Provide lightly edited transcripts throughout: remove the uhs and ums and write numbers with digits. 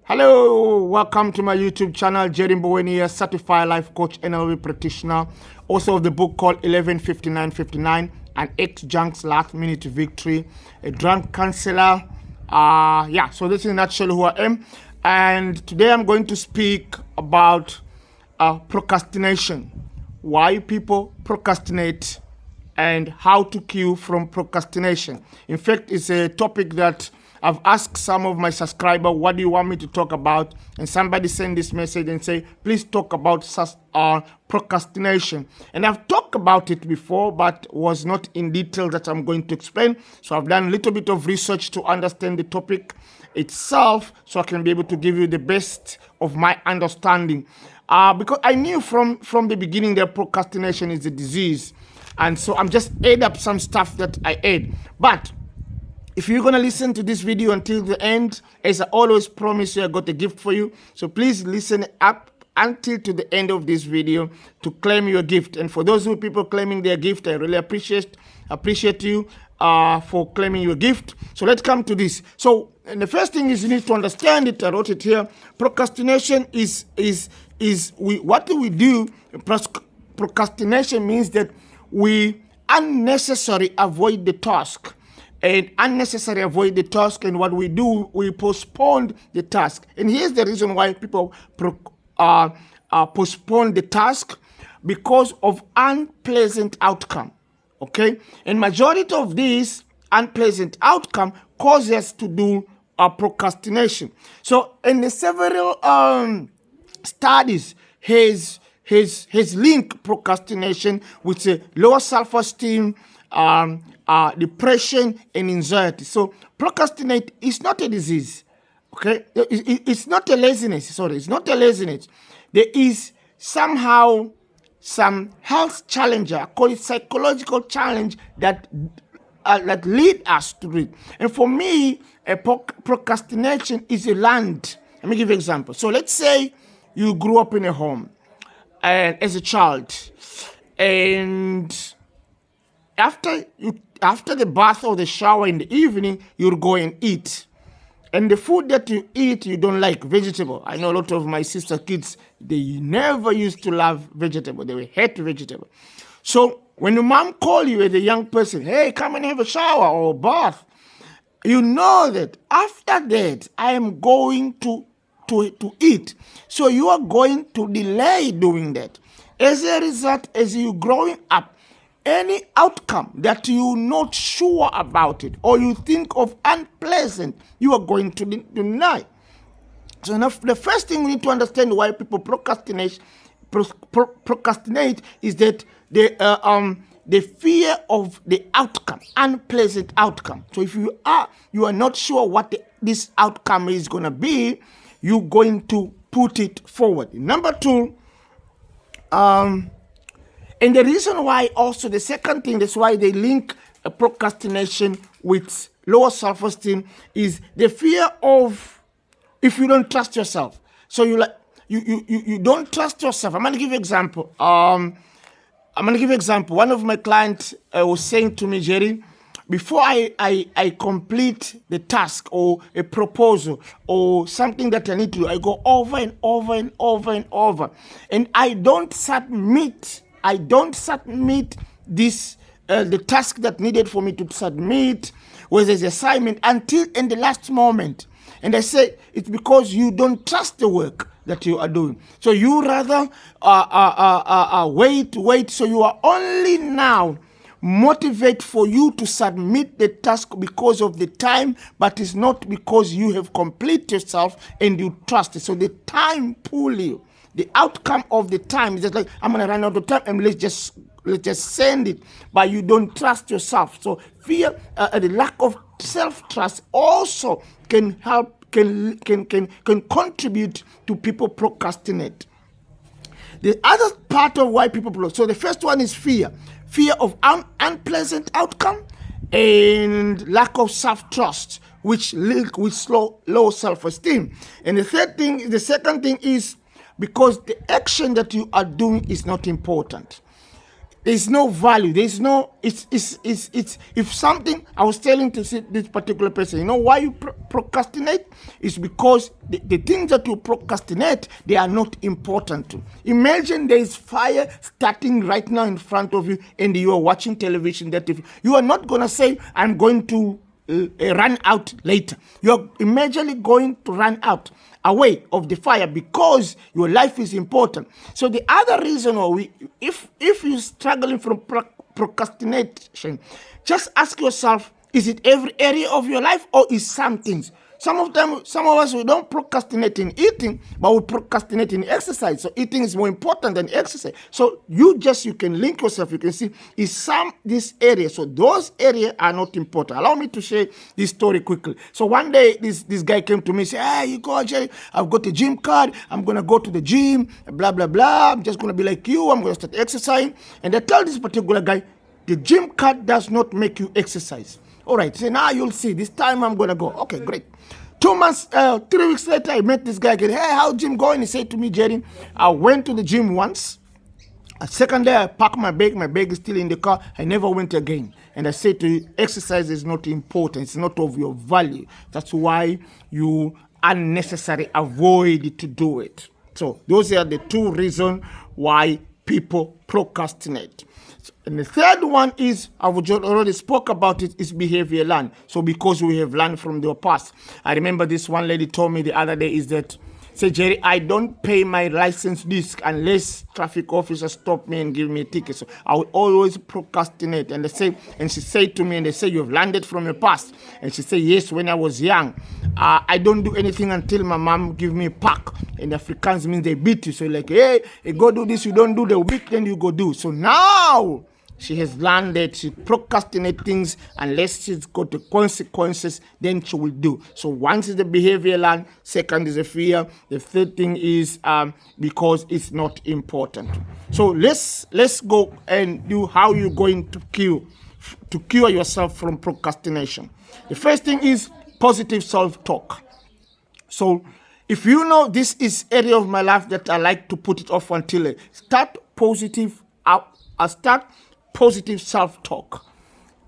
Hello, welcome to my YouTube channel. Jerry Mboweni here, certified life coach, NLP practitioner, author of the book called 11:59:59, an ex-junk's last minute victory, a drunk counselor. So this is in a nutshell who I am. And today I'm going to speak about procrastination, why people procrastinate, and how to kill from procrastination. In fact, it's a topic that I've asked some of my subscribers, what do you want me to talk about? And somebody sent this message and say, please talk about procrastination. And I've talked about it before, but was not in detail that I'm going to explain. So I've done a little bit of research to understand the topic itself, so I can be able to give you the best of my understanding. Because I knew from the beginning that procrastination is a disease. And so I'm just add up some stuff that I add. But if you're going to listen to this video until the end, as I always promise you, I got a gift for you. So please listen up until to the end of this video to claim your gift. And for those people claiming their gift, I really appreciate you for claiming your gift. So let's come to this. So and the first thing is you need to understand it. I wrote it here. Procrastination what do we do? Procrastination means that we unnecessarily avoid the task. And unnecessarily avoid the task, and what we do, we postpone the task. And here's the reason why people postpone the task: because of unpleasant outcome. Okay, and majority of this unpleasant outcome causes us to do procrastination. So, in the several studies, has linked procrastination with a lower self-esteem, depression, and anxiety. So procrastinate is not a disease. Okay, it's not a laziness. Sorry, it's not a laziness. There is somehow some health challenge, I call it psychological challenge, that lead us to it. And for me, procrastination is a land. Let me give you an example. So let's say you grew up in a home and as a child, and after the bath or the shower in the evening, you'll go and eat. And the food that you eat, you don't like vegetable. I know a lot of my sister kids, they never used to love vegetable. They will hate vegetable. So when your mom call you as a young person, hey, come and have a shower or a bath, you know that after that, I am going to eat. So you are going to delay doing that. As a result, as you growing up, any outcome that you're not sure about it or you think of unpleasant, you are going to deny. So now the first thing we need to understand why people procrastinate is that the fear of the outcome, unpleasant outcome. So if you are not sure what this outcome is going to be, you're going to put it forward. Number two, and the reason why also, the second thing, that's why they link procrastination with lower self-esteem, is the fear of if you don't trust yourself. So you don't trust yourself. I'm going to give you an example. One of my clients was saying to me, Jerry, before I complete the task or a proposal or something that I need to do, I go over and over and over and over. And I don't submit this the task that needed for me to submit was as assignment until in the last moment. And I say it's because you don't trust the work that you are doing. So you rather wait. So you are only now motivate for you to submit the task because of the time, but it's not because you have completed yourself and you trust it. So the time pull you. The outcome of the time is just like, I'm going to run out of time and let's just send it. But you don't trust yourself. So fear, the lack of self-trust also can help, can contribute to people procrastinate. The other part of why people procrastinate, so the first one is fear of unpleasant outcome and lack of self-trust, which link with low self-esteem. And the second thing is because the action that you are doing is not important. There's no value. There's no, it's if something, I was telling to this particular person, you know why you procrastinate? It's because the things that you procrastinate, they are not important to. Imagine there is fire starting right now in front of you and you are watching television. That if you are not going to say, I'm going to run out later. You're immediately going to run out away of the fire because your life is important. So the other reason why if you're struggling from procrastination, just ask yourself, is it every area of your life or is some things? Some of us, we don't procrastinate in eating, but we procrastinate in exercise. So eating is more important than exercise. So you can link yourself. You can see, is this area. So those areas are not important. Allow me to share this story quickly. So one day, this guy came to me and said, hey, you go, Jerry, I've got a gym card. I'm going to go to the gym, blah, blah, blah. I'm just going to be like you. I'm going to start exercising. And I tell this particular guy, the gym card does not make you exercise. All right, so now you'll see. This time I'm going to go. Okay, great. 2 months, 3 weeks later, I met this guy again. Hey, how's gym going? He said to me, Jerry, I went to the gym once. A second day, I packed my bag. My bag is still in the car. I never went again. And I said to you, exercise is not important. It's not of your value. That's why you unnecessarily avoid to do it. So those are the 2 reasons why people procrastinate. And the third one is, I've already spoke about it, is behavior learned. So because we have learned from the past. I remember this one lady told me the other day is that, say, Jerry, I don't pay my license disc unless traffic officers stop me and give me a ticket. So I will always procrastinate. And she said to me, and they say, you've learned it from your past. And she said, yes, when I was young, I don't do anything until my mom give me a pack. And Afrikaans means they beat you. So like, hey, go do this, you don't do the week, then you go do. So now she has learned that she procrastinates things unless she's got the consequences, then she will do. So once is the behavior learned, second is the fear, the third thing is because it's not important. So let's go and do how you're going to cure yourself from procrastination. The first thing is positive self-talk. So if you know this is area of my life that I like to put it off until later, start positive self-talk.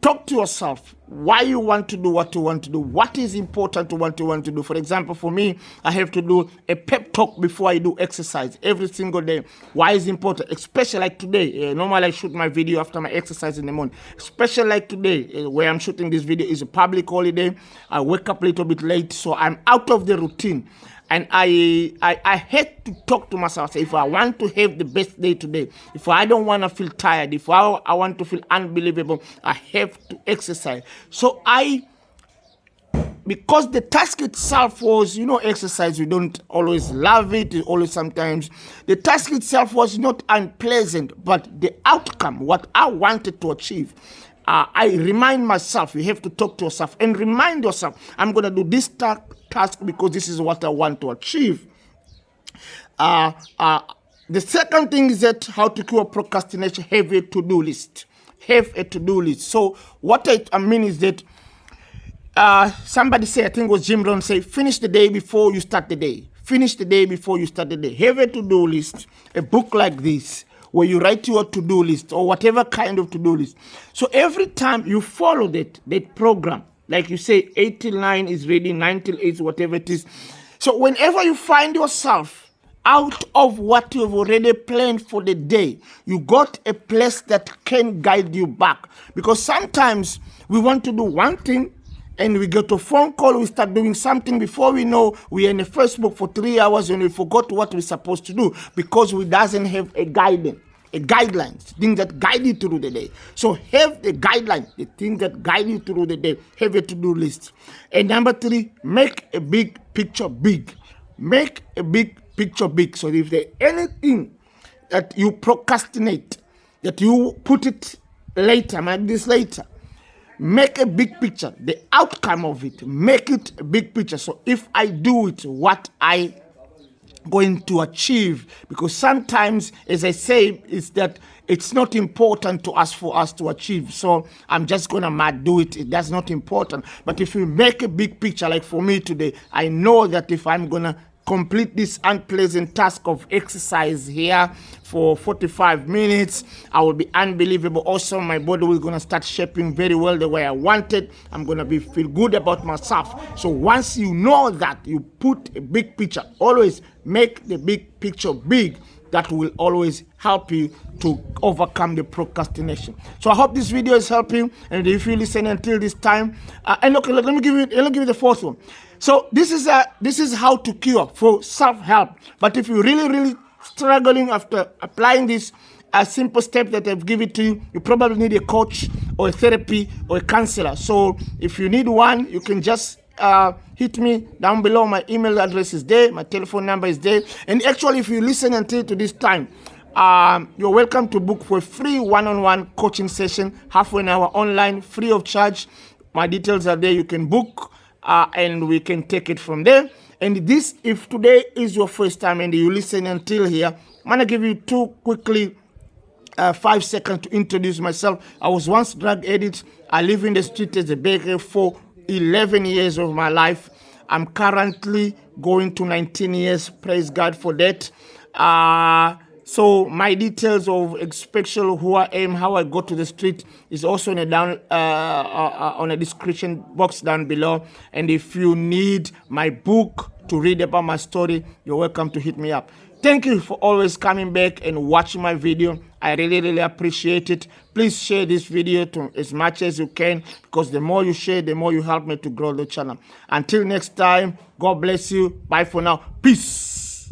Talk to yourself why you want to do what you want to do, what is important to what you want to do. For example, for me, I have to do a pep talk before I do exercise every single day. Why is it important? Especially like today. Normally I shoot my video after my exercise in the morning. Especially like today, where I'm shooting this video is a public holiday. I wake up a little bit late, so I'm out of the routine. And I had to talk to myself. Say, if I want to have the best day today, if I don't want to feel tired, if I want to feel unbelievable, I have to exercise. So because the task itself was, exercise, we don't always love it, always sometimes. The task itself was not unpleasant, but the outcome, what I wanted to achieve, I remind myself, you have to talk to yourself and remind yourself, I'm going to do this task because this is what I want to achieve. The second thing is that how to cure procrastination, have a to-do list. Have a to-do list. So what I mean is that somebody said, I think it was Jim Rohn, say, finish the day before you start the day. Finish the day before you start the day. Have a to-do list, a book like this, where you write your to-do list or whatever kind of to-do list. So every time you follow that program, like you say, 8 till 9 is ready, 9 till 8, whatever it is. So whenever you find yourself out of what you've already planned for the day, you got a place that can guide you back. Because sometimes we want to do one thing, and we get a phone call, we start doing something before we know we're in the Facebook for 3 hours and we forgot what we're supposed to do because we doesn't have a guidelines, things that guide you through the day. So have the guideline, the things that guide you through the day. Have a to-do list. And number 3, make a big picture big. Make a big picture big. So if there's anything that you procrastinate, that you put it later, maybe this later, make a big picture, the outcome of it, make it a big picture. So if I do it, what I going to achieve, because sometimes, as I say, is that it's not important to us for us to achieve. So I'm just gonna do it. That's not important. But if you make a big picture, like for me today, I know that if I'm gonna complete this unpleasant task of exercise here for 45 minutes, I will be unbelievable awesome. My body will gonna start shaping very well the way I wanted. I'm gonna feel good about myself. So once you know that, you put a big picture. Always make the big picture big. That will always help you to overcome the procrastination. So I hope this video is helping. And if you listen until this time, and okay, let me give you the fourth one. So this is how to cure for self-help. But if you're really struggling after applying this simple step that I've given to you, you probably need a coach or a therapy or a counselor. So if you need one, you can just hit me down below. My email address is there, my telephone number is there. And actually, if you listen until to this time, you're welcome to book for a free one-on-one coaching session, half an hour online, free of charge. My details are there. You can book and we can take it from there. And this, if today is your first time and you listen until here, I'm gonna give you quickly 5 seconds to introduce myself. I was once drug addict. I live in the street as a beggar for 11 years of my life. I'm currently going to 19 years. Praise God for that. So my details of especially who I am, how I go to the street is also on a description box down below. And if you need my book to read about my story, you're welcome to hit me up. Thank you for always coming back and watching my video. I really appreciate it. Please share this video to as much as you can, because the more you share, the more you help me to grow the channel. Until next time, God bless you. Bye for now. Peace.